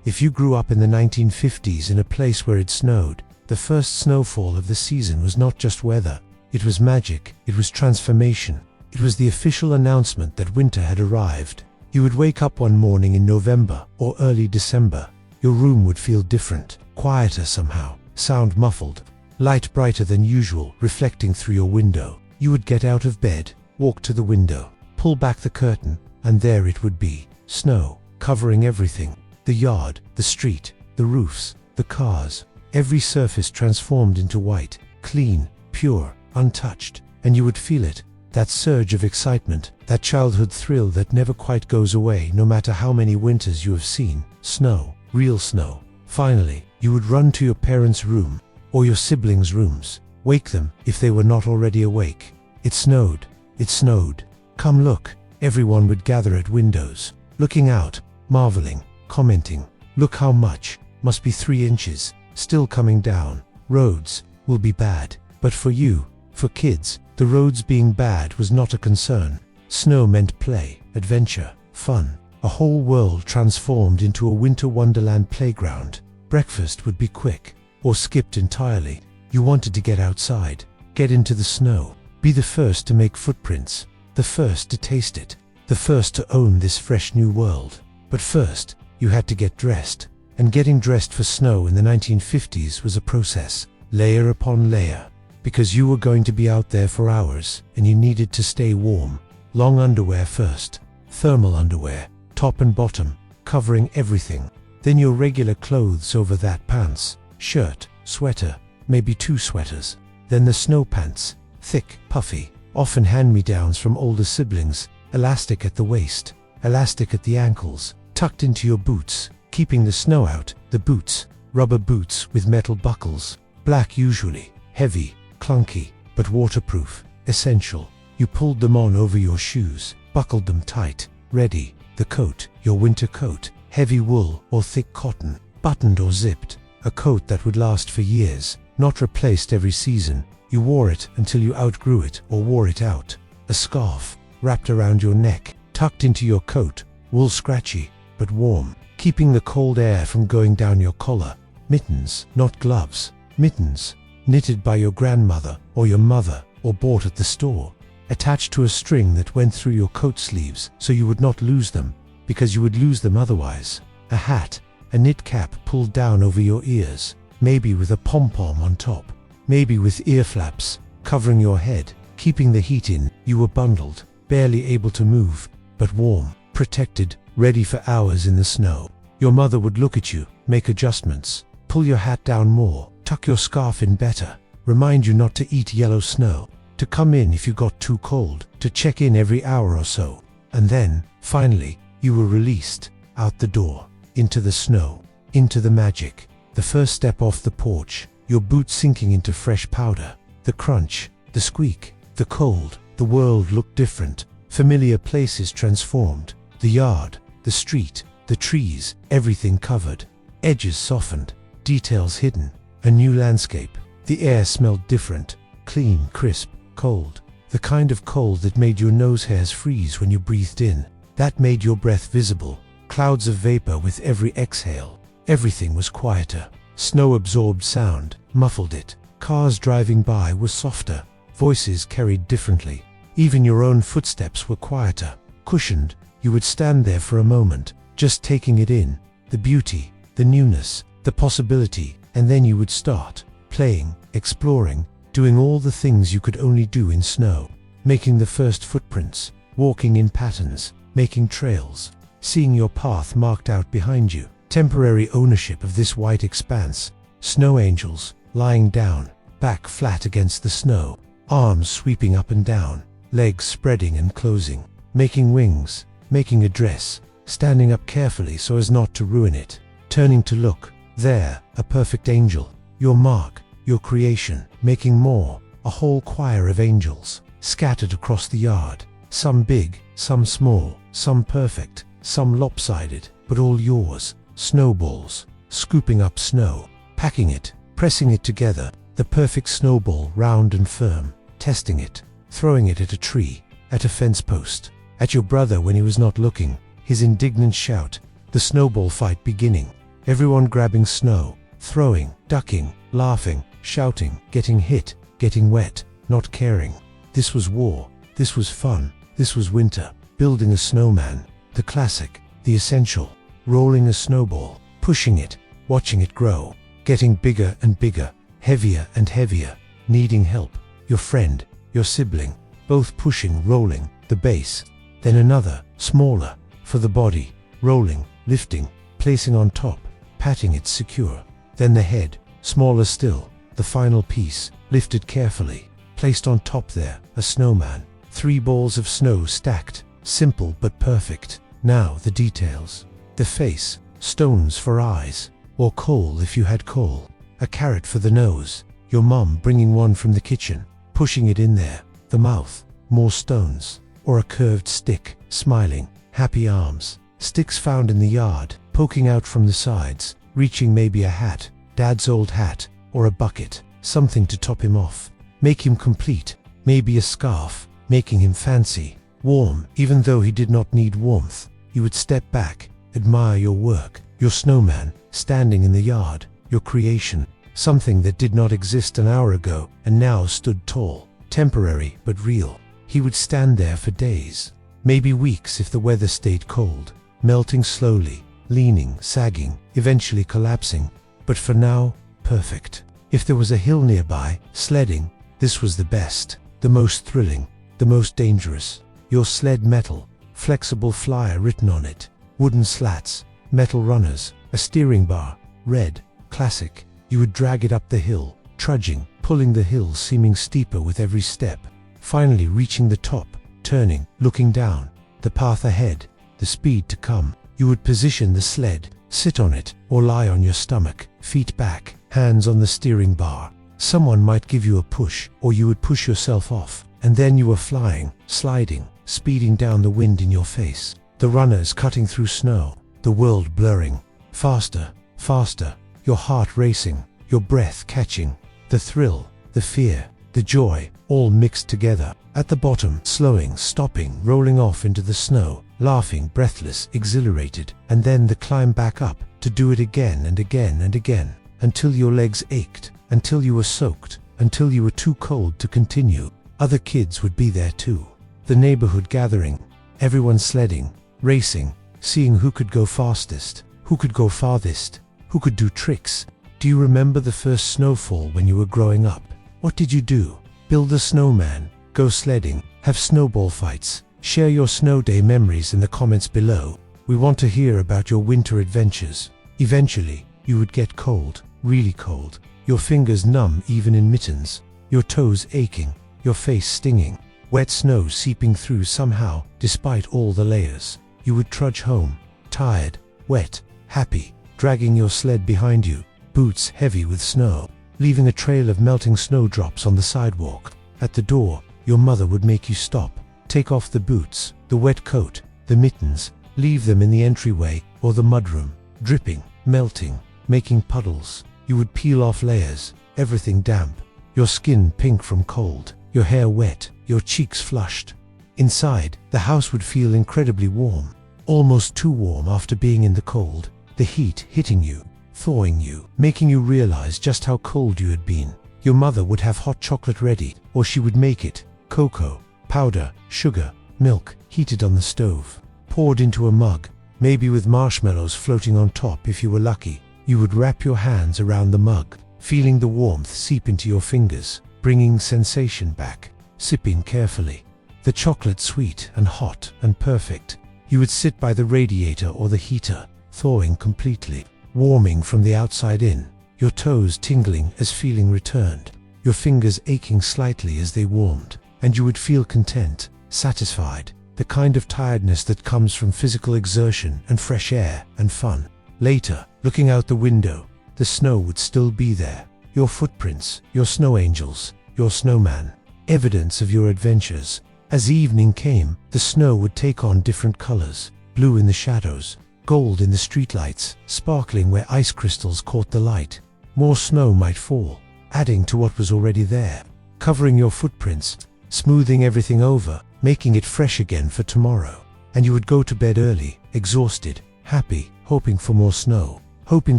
If you grew up in the 1950s in a place where it snowed, the first snowfall of the season was not just weather. It was magic, it was transformation. It was the official announcement that winter had arrived. You would wake up one morning in November or early December. Your room would feel different, quieter somehow, sound muffled, light brighter than usual reflecting through your window. You would get out of bed, walk to the window, pull back the curtain, and there it would be, snow, covering everything. The yard, the street, the roofs, the cars, every surface transformed into white, clean, pure, untouched, and you would feel it, that surge of excitement, that childhood thrill that never quite goes away no matter how many winters you have seen. Snow, real snow. Finally, you would run to your parents' room, or your siblings' rooms, wake them if they were not already awake. It snowed, it snowed. Come look. Everyone would gather at windows, looking out, marveling, commenting. Look how much, must be 3 inches, still coming down. Roads will be bad. But for you, for kids, the roads being bad was not a concern. Snow meant play, adventure, fun. A whole world transformed into a winter wonderland playground. Breakfast would be quick, or skipped entirely. You wanted to get outside, get into the snow, be the first to make footprints, the first to taste it, the first to own this fresh new world. But first, you had to get dressed, and getting dressed for snow in the 1950s was a process, layer upon layer, because you were going to be out there for hours, and you needed to stay warm. Long underwear first, thermal underwear, top and bottom, covering everything. Then your regular clothes over that, pants, shirt, sweater, maybe 2 sweaters. Then the snow pants, thick, puffy, often hand-me-downs from older siblings, elastic at the waist, elastic at the ankles, tucked into your boots, keeping the snow out. The boots, rubber boots with metal buckles, black usually, heavy, clunky, but waterproof, essential. You pulled them on over your shoes, buckled them tight, ready. The coat, your winter coat, heavy wool or thick cotton, buttoned or zipped, a coat that would last for years, not replaced every season. You wore it until you outgrew it or wore it out. A scarf, wrapped around your neck, tucked into your coat, wool scratchy, but warm, keeping the cold air from going down your collar. Mittens, not gloves, mittens, knitted by your grandmother or your mother or bought at the store, attached to a string that went through your coat sleeves so you would not lose them, because you would lose them otherwise. A hat, a knit cap pulled down over your ears, maybe with a pom-pom on top, maybe with ear flaps, covering your head, keeping the heat in. You were bundled, barely able to move, but warm, protected, ready for hours in the snow. Your mother would look at you, make adjustments, pull your hat down more, tuck your scarf in better, remind you not to eat yellow snow, to come in if you got too cold, to check in every hour or so. And then, finally, you were released, out the door, into the snow, into the magic. The first step off the porch, your boots sinking into fresh powder, the crunch, the squeak, the cold. The world looked different, familiar places transformed, the yard, the street, the trees, everything covered, edges softened, details hidden, a new landscape. The air smelled different, clean, crisp, cold, the kind of cold that made your nose hairs freeze when you breathed in, that made your breath visible, clouds of vapor with every exhale. Everything was quieter. Snow absorbed sound, muffled it. Cars driving by were softer, voices carried differently. Even your own footsteps were quieter, cushioned. You would stand there for a moment, just taking it in, the beauty, the newness, the possibility, and then you would start, playing, exploring, doing all the things you could only do in snow, making the first footprints, walking in patterns, making trails, seeing your path marked out behind you, temporary ownership of this white expanse. Snow angels, lying down, back flat against the snow, arms sweeping up and down, legs spreading and closing, making wings, making a dress, standing up carefully so as not to ruin it, turning to look, there, a perfect angel, your mark, your creation, making more, a whole choir of angels, scattered across the yard, some big, some small, some perfect, some lopsided, but all yours. Snowballs, scooping up snow, packing it, pressing it together, the perfect snowball, round and firm, testing it, throwing it at a tree, at a fence post, at your brother when he was not looking, his indignant shout, the snowball fight beginning. Everyone grabbing snow, throwing, ducking, laughing, shouting, getting hit, getting wet, not caring. This was war. This was fun. This was winter. Building a snowman. The classic. The essential. Rolling a snowball. Pushing it. Watching it grow. Getting bigger and bigger. Heavier and heavier. Needing help. Your friend. Your sibling. Both pushing, rolling. The base. Then another, smaller. For the body. Rolling, lifting, placing on top. Patting it secure. Then the head. Smaller still. The final piece. Lifted carefully. Placed on top there. A snowman. 3 balls of snow stacked. Simple but perfect. Now the details. The face. Stones for eyes. Or coal if you had coal. A carrot for the nose. Your mum bringing one from the kitchen. Pushing it in there. The mouth. More stones. Or a curved stick. Smiling. Happy arms. Sticks found in the yard. Poking out from the sides. Reaching maybe a hat. Dad's old hat. Or a bucket. Something to top him off. Make him complete. Maybe a scarf. Making him fancy. Warm, even though he did not need warmth. You would step back. Admire your work. Your snowman, standing in the yard. Your creation. Something that did not exist an hour ago and now stood tall. Temporary but real. He would stand there for days. Maybe weeks if the weather stayed cold. Melting slowly. Leaning, sagging, eventually collapsing. But for now, perfect. If there was a hill nearby, sledding, this was the best. The most thrilling. The most dangerous. Your sled metal. Flexible flyer written on it. Wooden slats. Metal runners. A steering bar. Red. Classic. You would drag it up the hill. Trudging. Pulling the hill seeming steeper with every step. Finally reaching the top. Turning. Looking down. The path ahead. The speed to come. You would position the sled. Sit on it. Or lie on your stomach. Feet back. Hands on the steering bar. Someone might give you a push. Or you would push yourself off. And then you were flying. Sliding. Speeding down the wind in your face. The runners cutting through snow. The world blurring. Faster. Faster. Your heart racing. Your breath catching. The thrill. The fear. The joy. All mixed together. At the bottom, slowing, stopping, rolling off into the snow. Laughing, breathless, exhilarated. And then the climb back up. To do it again and again and again. Until your legs ached. Until you were soaked. Until you were too cold to continue. Other kids would be there too. The neighborhood gathering. Everyone sledding. Racing. Seeing who could go fastest. Who could go farthest. Who could do tricks. Do you remember the first snowfall when you were growing up? What did you do? Build a snowman. Go sledding. Have snowball fights. Share your snow day memories in the comments below. We want to hear about your winter adventures. Eventually, you would get cold. Really cold. Your fingers numb even in mittens. Your toes aching. Your face stinging. Wet snow seeping through somehow, despite all the layers. You would trudge home. Tired. Wet. Happy. Dragging your sled behind you. Boots heavy with snow. Leaving a trail of melting snowdrops on the sidewalk. At the door, your mother would make you stop. Take off the boots, the wet coat, the mittens. Leave them in the entryway or the mudroom. Dripping. Melting. Making puddles. You would peel off layers. Everything damp. Your skin pink from cold. Your hair wet. Your cheeks flushed. Inside, the house would feel incredibly warm. Almost too warm after being in the cold. The heat hitting you. Thawing you. Making you realize just how cold you had been. Your mother would have hot chocolate ready. Or she would make it. Cocoa. Powder. Sugar. Milk. Heated on the stove. Poured into a mug. Maybe with marshmallows floating on top if you were lucky. You would wrap your hands around the mug. Feeling the warmth seep into your fingers. Bringing sensation back. Sipping carefully. The chocolate sweet and hot and perfect. You would sit by the radiator or the heater, thawing completely, warming from the outside in, your toes tingling as feeling returned, your fingers aching slightly as they warmed, and you would feel content, satisfied, the kind of tiredness that comes from physical exertion and fresh air and fun. Later, looking out the window, the snow would still be there, your footprints, your snow angels, your snowman, evidence of your adventures. As evening came, the snow would take on different colors, blue in the shadows, gold in the streetlights, sparkling where ice crystals caught the light. More snow might fall, adding to what was already there, covering your footprints, smoothing everything over, making it fresh again for tomorrow. And you would go to bed early, exhausted, happy, hoping for more snow. hoping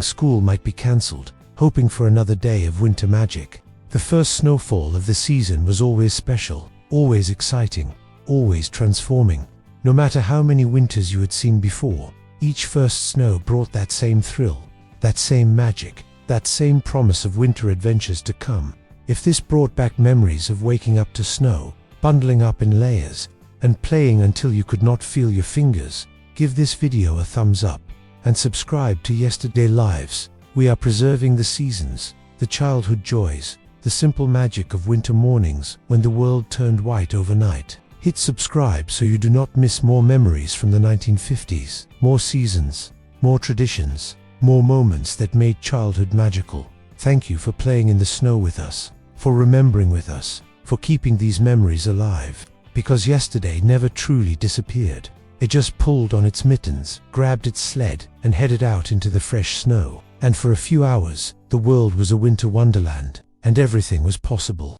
school might be cancelled, hoping for another day of winter magic. The first snowfall of the season was always special, always exciting, always transforming. No matter how many winters you had seen before, each first snow brought that same thrill, that same magic, that same promise of winter adventures to come. If this brought back memories of waking up to snow, bundling up in layers, and playing until you could not feel your fingers, give this video a thumbs up, and subscribe to Yesterday Lives. We are preserving the seasons, the childhood joys, the simple magic of winter mornings when the world turned white overnight. Hit subscribe so you do not miss more memories from the 1950s, more seasons, more traditions, more moments that made childhood magical. Thank you for playing in the snow with us, for remembering with us, for keeping these memories alive. Because yesterday never truly disappeared. It just pulled on its mittens, grabbed its sled, and headed out into the fresh snow. And for a few hours, the world was a winter wonderland, and everything was possible.